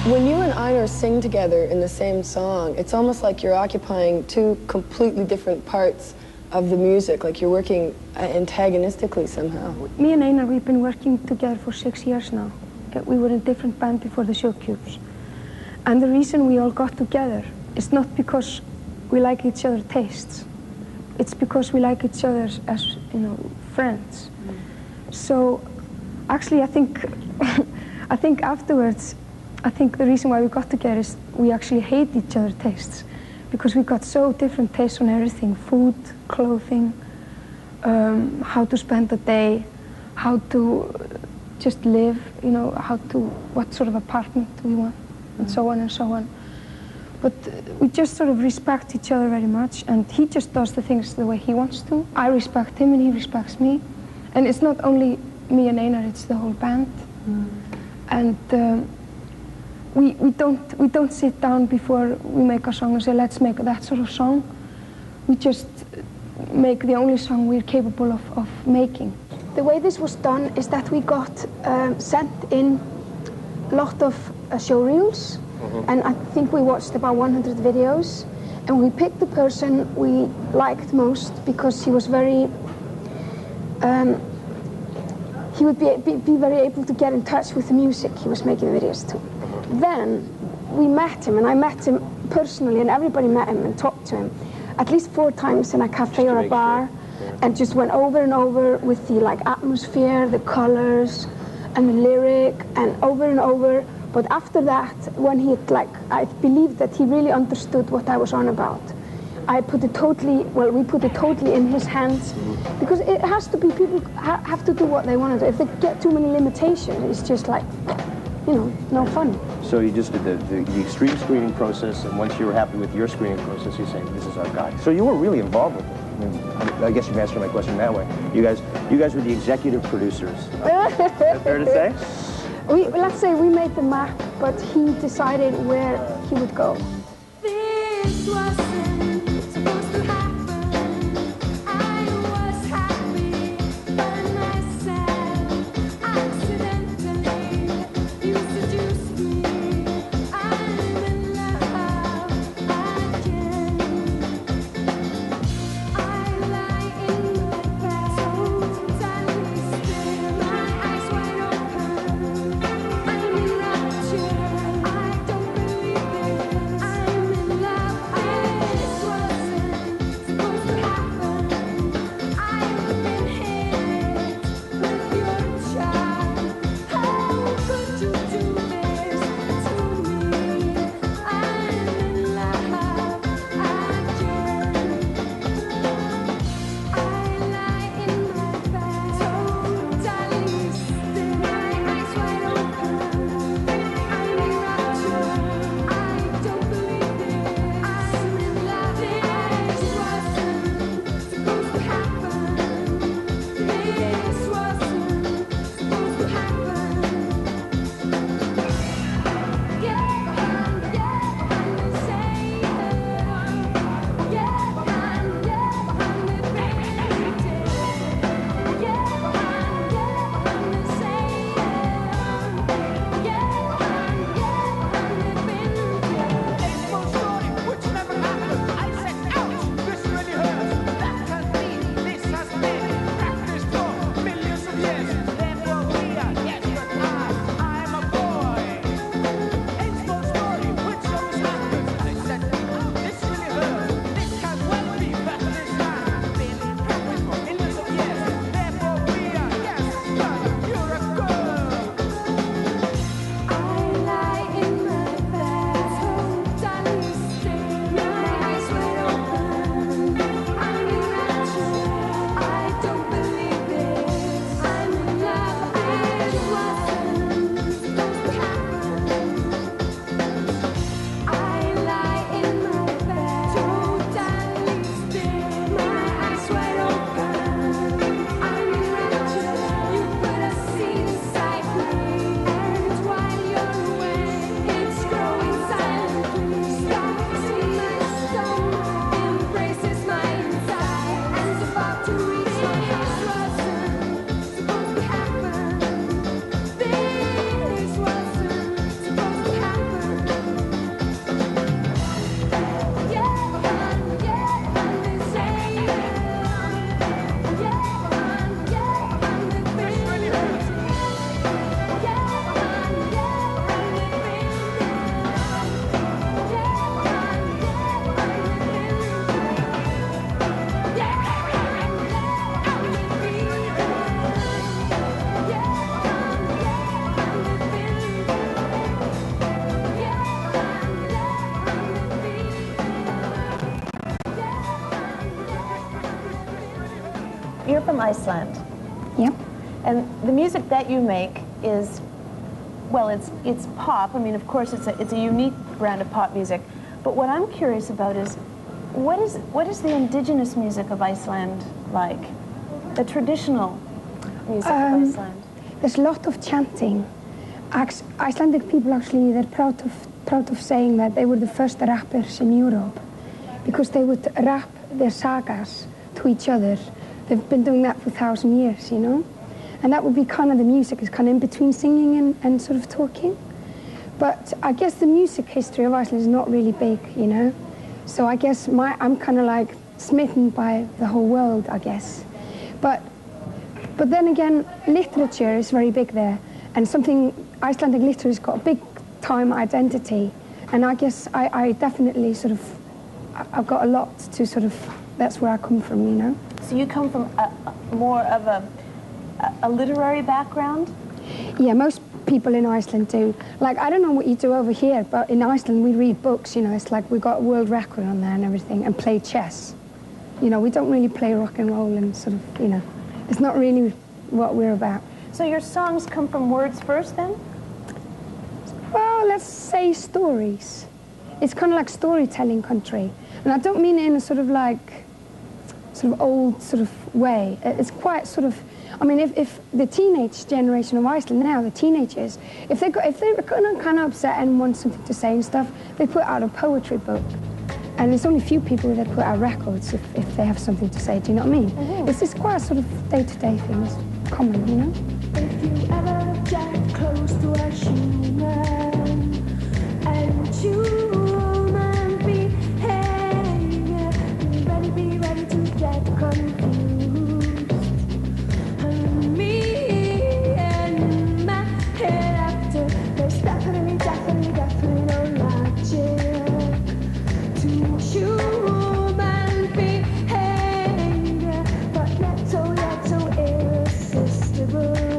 When you and Einar sing together in the same song, it's almost like you're occupying two completely different parts of the music, like you're working antagonistically somehow. Me and Einar, we've been working together for 6 years now. We were in different band before the Show Cubes. And the reason we all got together is not because we like each other's tastes. It's because we like each other as, you know, friends. So actually I think afterwards, I think the reason why we got together is we actually hate each other's tastes, because we got so different tastes on everything: food, clothing, how to spend the day, how to just live, you know, what sort of apartment we want, and so on and so on. But we just sort of respect each other very much, and he just does the things the way he wants to. I respect him and he respects me. And it's not only me and Einar, it's the whole band. And we don't sit down before we make a song and say, let's make that sort of song. We just make the only song we're capable of making. The way this was done is that we got sent in a lot of show reels, and I think we watched about 100 videos, and we picked the person we liked most because he was very, he would be very able to get in touch with the music he was making videos to. Then we met him, and I met him personally, and everybody met him and talked to him at least 4 times in a cafe or a bar, and just went over and over with the atmosphere, the colors, and the lyric, and over. But after that, when he I believed that he really understood what I was on about. I put it totally, we put it totally in his hands, because it has to be, people have to do what they want to do. If they get too many limitations, it's just like, you know, no fun. So you just did the extreme screening process, and once you were happy with your screening process, you're saying, this is our guy. So you were really involved with it. I guess you've answered my question that way. You guys were the executive producers. Is that fair to say? Let's say we made the map, but he decided where he would go. This wasn't supposed to happen. I was happy by myself. Accidentally, you seduced me. I'm in love again. I lie in my bed, totally still, my eyes wide open. I'm in rapture. I don't believe it. I'm in love. This wasn't supposed to happen. I've been hit with your charm. How could you do this to me? I'm in love again. I lie in my bed, totally still, my eyes wide open. I'm in rapture. I don't believe it. I'm in love. This wasn't supposed to happen. This wasn't supposed to happen. I'm saying, you put a seed inside me, and while you're away, it's growing silently. Stalks in my stone, embraces my inside, and it's about to reach my house. Wasn't supposed to happen. This wasn't supposed to happen. You're from Iceland, Yep. and the music that you make is, well, it's pop. I mean, of course, it's a unique brand of pop music. But what I'm curious about is, what is the indigenous music of Iceland like? The traditional music of Iceland? There's a lot of chanting. Icelandic people actually, they're proud of saying that they were the first rappers in Europe because they would rap their sagas to each other. They've been doing that for 1,000 years, you know? And that would be kind of the music, is kind of in between singing and sort of talking. But I guess the music history of Iceland is not really big, you know? So I guess I'm kind of like smitten by the whole world, I guess. But then again, literature is very big there. And Icelandic literature has got a big time identity. And I guess I definitely sort of, I've got a lot to sort of, that's where I come from, you know? So you come from more of a literary background? Yeah, most people in Iceland do. Like, I don't know what you do over here, but in Iceland we read books, you know, it's like we've got a world record on there and everything, and play chess. You know, we don't really play rock and roll and sort of, you know, it's not really what we're about. So your songs come from words first then? Well, let's say stories. It's kind of like storytelling country. And I don't mean it in a sort of like, sort of old sort of way. It's quite sort of, I mean, if the teenage generation of Iceland now, the teenagers, if they're kind of upset and want something to say and stuff, they put out a poetry book. And there's only a few people that put out records if they have something to say, do you know what I mean? Mm-hmm. It's just quite a sort of day-to-day thing, it's common, you know? If you ever get close to a human and human behavior, be ready to get confused. And me and my head after, there's definitely no logic to human behavior, but yet so irresistible.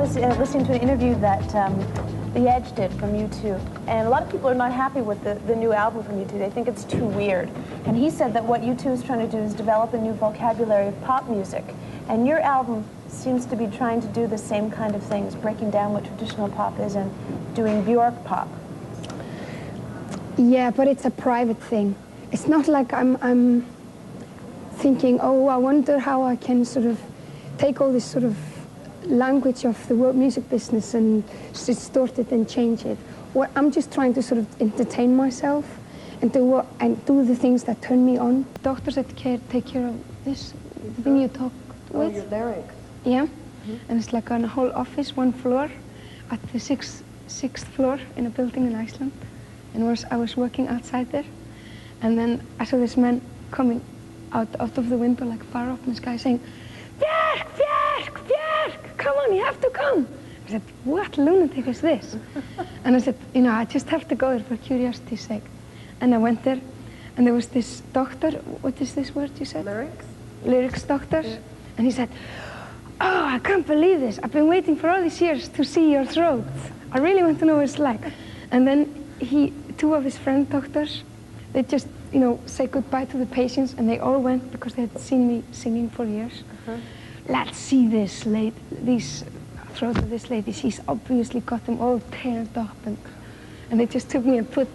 was listening to an interview that The Edge did from U2, and a lot of people are not happy with the new album from U2. They think it's too weird. And he said that what U2 is trying to do is develop a new vocabulary of pop music. And your album seems to be trying to do the same kind of things, breaking down what traditional pop is and doing Bjork pop. Yeah, but it's a private thing. It's not like I'm thinking, oh, I wonder how I can sort of take all this sort of language of the world music business and distort it and change it. What I'm just trying to sort of entertain myself and do the things that turn me on. Doctors that take care of this, the thing you talk with. Oh, your larynx. Yeah, and it's like on a whole office, one floor, at the sixth floor in a building in Iceland. And I was working outside there, and then I saw this man coming out of the window, like far off in the sky, saying, "Bjork, Bjork, Bjork, come on, you have to come." I said, "What lunatic is this?" And I said, I just have to go there for curiosity's sake. And I went there, and there was this doctor. What is this word you said? Lyrics? Lyrics doctor. Yeah. And he said, "Oh, I can't believe this. I've been waiting for all these years to see your throat. I really want to know what it's like." And then two of his friend doctors, they just, say goodbye to the patients, and they all went because they had seen me singing for years. Let's see these throat of this lady. She's obviously got them all teared up, and they just took me and put